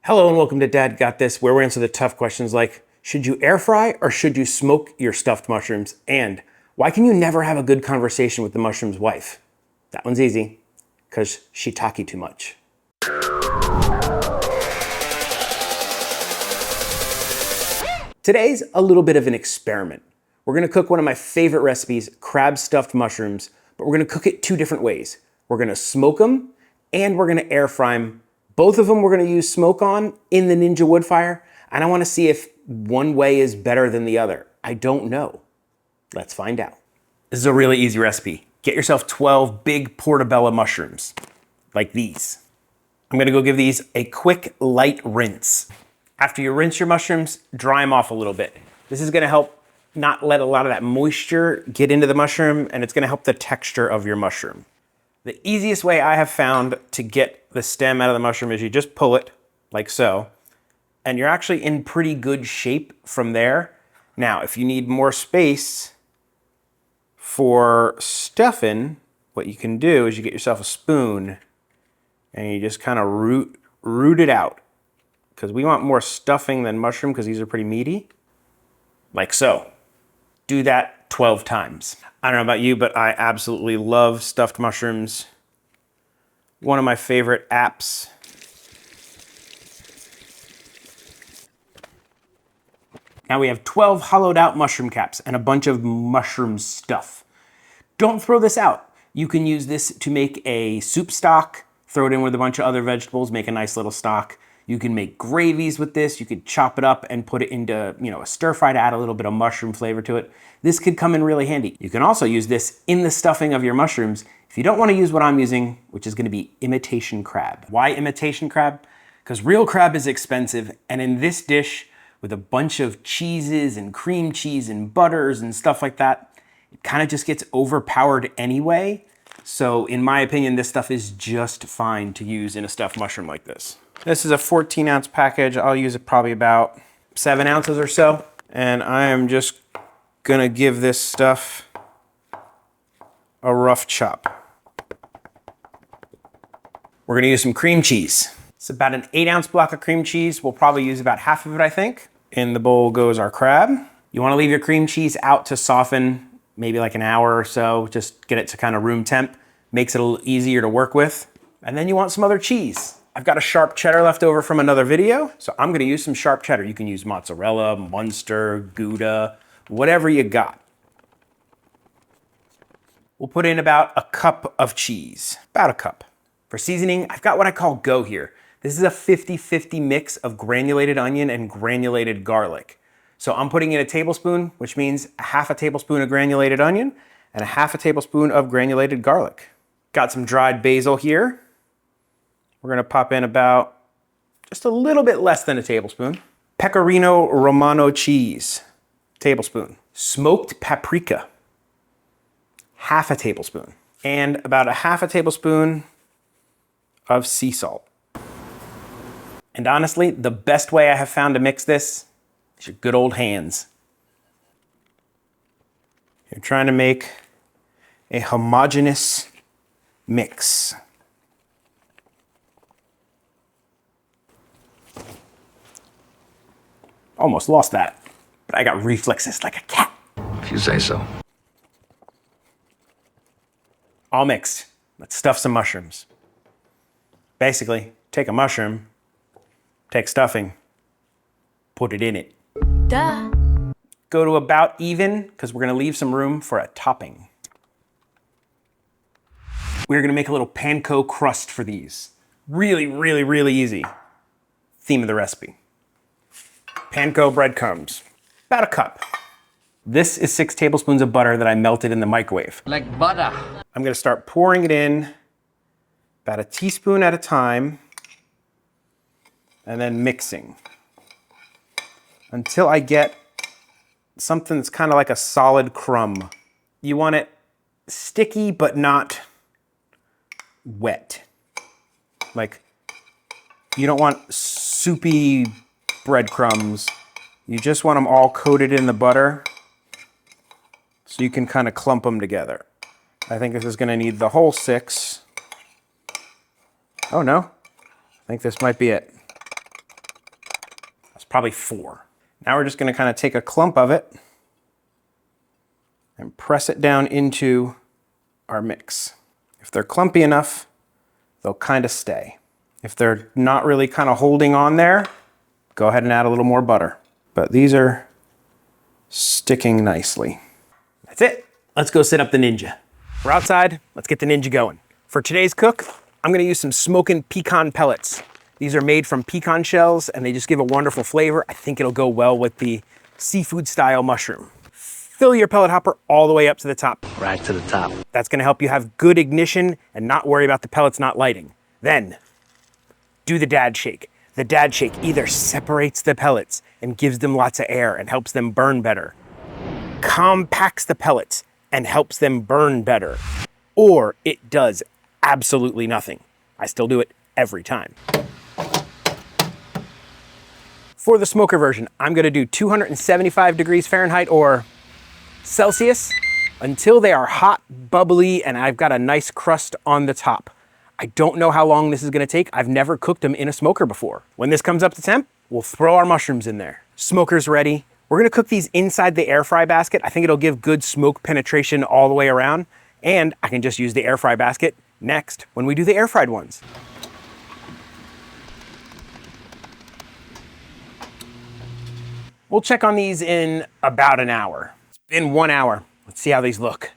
Hello and welcome to Dad Got This, where we answer the tough questions like, should you air fry or should you smoke your stuffed mushrooms? And why can you never have a good conversation with the mushroom's wife? That one's easy, because she talky too much. Today's a little bit of an experiment. We're gonna cook one of my favorite recipes, crab stuffed mushrooms, but we're gonna cook it two different ways. We're gonna smoke them and we're gonna air fry them. Both of them we're gonna use smoke on in the Ninja Woodfire, and I wanna see if one way is better than the other. I don't know. Let's find out. This is a really easy recipe. Get yourself 12 big portobello mushrooms, like these. I'm gonna go give these a quick light rinse. After you rinse your mushrooms, dry them off a little bit. This is gonna help not let a lot of that moisture get into the mushroom, and it's gonna help the texture of your mushroom. The easiest way I have found to get the stem out of the mushroom is you just pull it like so, and you're actually in pretty good shape from there. Now, if you need more space for stuffing, what you can do is you get yourself a spoon and you just kind of root it out, because we want more stuffing than mushroom because these are pretty meaty, like so. Do that 12 times. I don't know about you, but I absolutely love stuffed mushrooms. One of my favorite apps. Now we have 12 hollowed out mushroom caps and a bunch of mushroom stuff. Don't throw this out. You can use this to make a soup stock, throw it in with a bunch of other vegetables, make a nice little stock. You can make gravies with this. You could chop it up and put it into, a stir fry to add a little bit of mushroom flavor to it. This could come in really handy. You can also use this in the stuffing of your mushrooms if you don't want to use what I'm using, which is going to be imitation crab. Why imitation crab? Because real crab is expensive, and in this dish, with a bunch of cheeses and cream cheese and butters and stuff like that, it kind of just gets overpowered anyway. So in my opinion, this stuff is just fine to use in a stuffed mushroom like this. This is a 14-ounce package. I'll use it probably about 7 ounces or so. And I am just gonna give this stuff a rough chop. We're gonna use some cream cheese. It's about an 8-ounce block of cream cheese. We'll probably use about half of it, I think. In the bowl goes our crab. You wanna leave your cream cheese out to soften, maybe like an hour or so. Just get it to kind of room temp. Makes it a little easier to work with. And then you want some other cheese. I've got a sharp cheddar left over from another video, so I'm gonna use some sharp cheddar. You can use mozzarella, Munster, Gouda, whatever you got. We'll put in about a cup of cheese, about a cup. For seasoning, I've got what I call go here. This is a 50-50 mix of granulated onion and granulated garlic. So I'm putting in a tablespoon, which means a half a tablespoon of granulated onion and a half a tablespoon of granulated garlic. Got some dried basil here. We're gonna pop in about just a little bit less than a tablespoon. Pecorino Romano cheese, tablespoon. Smoked paprika, half a tablespoon. And about a half a tablespoon of sea salt. And honestly, the best way I have found to mix this is your good old hands. You're trying to make a homogeneous mix. Almost lost that, but I got reflexes like a cat. If you say so. All mixed. Let's stuff some mushrooms. Basically, take a mushroom, take stuffing, put it in it. Duh. Go to about even, because we're gonna leave some room for a topping. We're gonna make a little panko crust for these. Really, really, really easy. Theme of the recipe. Panko breadcrumbs, about a cup. This is 6 tablespoons of butter that I melted in the microwave. Like butter. I'm gonna start pouring it in about a teaspoon at a time and then mixing until I get something that's kind of like a solid crumb. You want it sticky but not wet. Like, you don't want soupy breadcrumbs. You just want them all coated in the butter so you can kind of clump them together. I think this is gonna need the whole 6. Oh no, I think this might be it. probably 4. Now we're just gonna kind of take a clump of it and press it down into our mix. If they're clumpy enough, they'll kind of stay. If they're not really kind of holding on there, go ahead and add a little more butter. But these are sticking nicely. That's it. Let's go set up the Ninja. We're outside, let's get the Ninja going. For today's cook, I'm gonna use some Smokin pecan pellets. These are made from pecan shells and they just give a wonderful flavor. I think it'll go well with the seafood style mushroom. Fill your pellet hopper all the way up to the top. Right to the top. That's gonna help you have good ignition and not worry about the pellets not lighting. Then, do the dad shake. The dad shake either separates the pellets and gives them lots of air and helps them burn better, compacts the pellets and helps them burn better, or it does absolutely nothing. I still do it every time. For the smoker version, I'm gonna do 275 degrees Fahrenheit or Celsius until they are hot, bubbly, and I've got a nice crust on the top. I don't know how long this is gonna take. I've never cooked them in a smoker before. When this comes up to temp, we'll throw our mushrooms in there. Smoker's ready. We're gonna cook these inside the air fry basket. I think it'll give good smoke penetration all the way around, and I can just use the air fry basket next when we do the air fried ones. We'll check on these in about an hour. It's been 1 hour. Let's see how these look.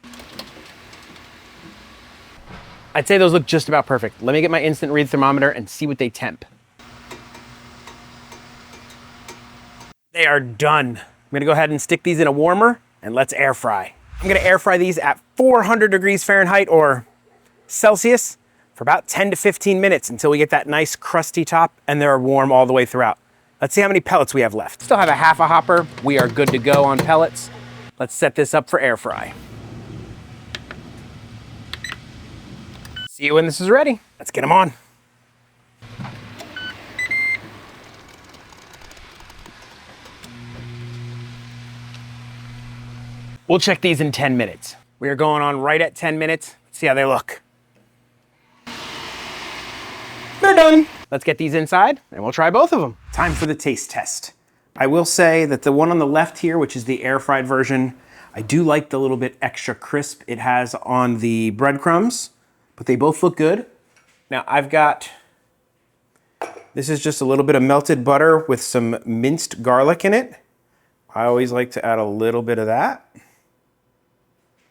I'd say those look just about perfect. Let me get my instant read thermometer and see what they temp. They are done. I'm gonna go ahead and stick these in a warmer and let's air fry. I'm gonna air fry these at 400 degrees Fahrenheit or Celsius for about 10 to 15 minutes until we get that nice crusty top and they're warm all the way throughout. Let's see how many pellets we have left. Still have a half a hopper. We are good to go on pellets. Let's set this up for air fry. See you when this is ready. Let's get them on. We'll check these in 10 minutes. We are going on right at 10 minutes. Let's see how they look. They're done. Let's get these inside and we'll try both of them. Time for the taste test. I will say that the one on the left here, which is the air fried version, I do like the little bit extra crisp it has on the breadcrumbs, but they both look good. Now I've got, this is just a little bit of melted butter with some minced garlic in it. I always like to add a little bit of that.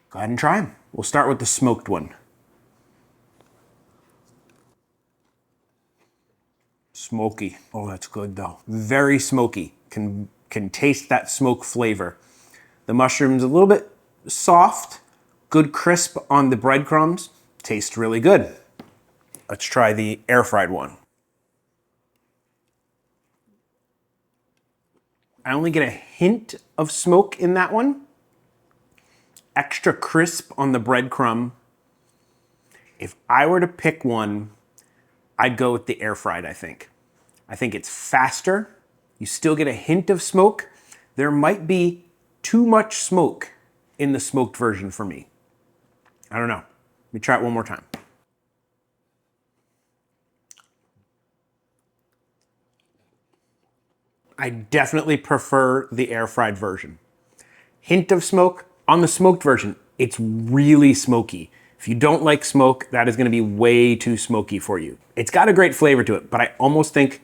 Go ahead and try them. We'll start with the smoked one. Smoky. Oh, that's good though. Very smoky. Can taste that smoke flavor. The mushroom's a little bit soft, good crisp on the breadcrumbs. Tastes really good. Let's try the air fried one. I only get a hint of smoke in that one. Extra crisp on the breadcrumb. If I were to pick one, I'd go with the air fried, I think. I think it's faster. You still get a hint of smoke. There might be too much smoke in the smoked version for me. I don't know. Let me try it one more time. I definitely prefer the air fried version. Hint of smoke. On the smoked version, it's really smoky. If you don't like smoke, that is gonna be way too smoky for you. It's got a great flavor to it, but I almost think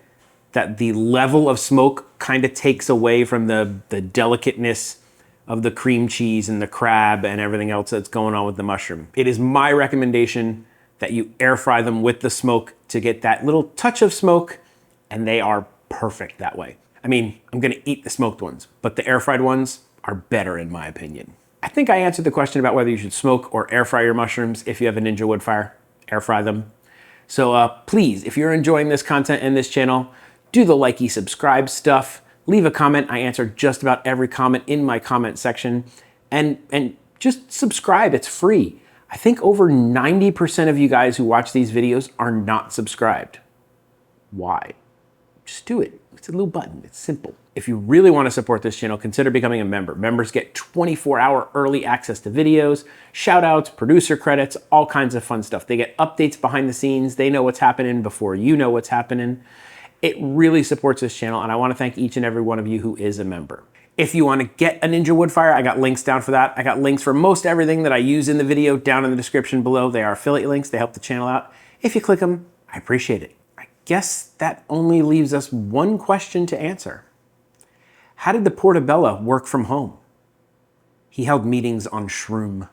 that the level of smoke kind of takes away from the delicateness of the cream cheese and the crab and everything else that's going on with the mushroom. It is my recommendation that you air fry them with the smoke to get that little touch of smoke, and they are perfect that way. I mean, I'm gonna eat the smoked ones, but the air fried ones are better in my opinion. I think I answered the question about whether you should smoke or air fry your mushrooms. If you have a Ninja Woodfire, air fry them. So please, if you're enjoying this content in this channel, do the likey, subscribe stuff, leave a comment. I answer just about every comment in my comment section, and just subscribe, it's free. I think over 90% of you guys who watch these videos are not subscribed. Why? Just do it. It's a little button, it's simple. If you really want to support this channel, consider becoming a member. Members get 24-hour early access to videos, shout outs, producer credits, all kinds of fun stuff. They get updates behind the scenes. They know what's happening before you know what's happening. It really supports this channel, and I want to thank each and every one of you who is a member. If you want to get a Ninja Woodfire, I got links down for that. I got links for most everything that I use in the video down in the description below. They are affiliate links. They help the channel out. If you click them, I appreciate it. I guess that only leaves us one question to answer. How did the portobello work from home? He held meetings on shroom.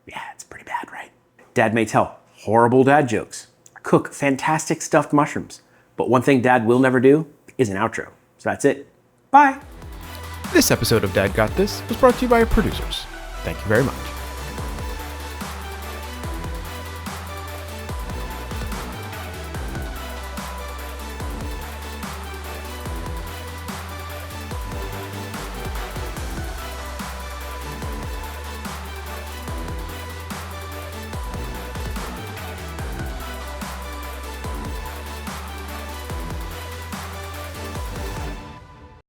Yeah, it's pretty bad, right? Dad may tell horrible dad jokes, cook fantastic stuffed mushrooms, but one thing Dad will never do is an outro. So that's it. Bye. This episode of Dad Got This was brought to you by our producers. Thank you very much.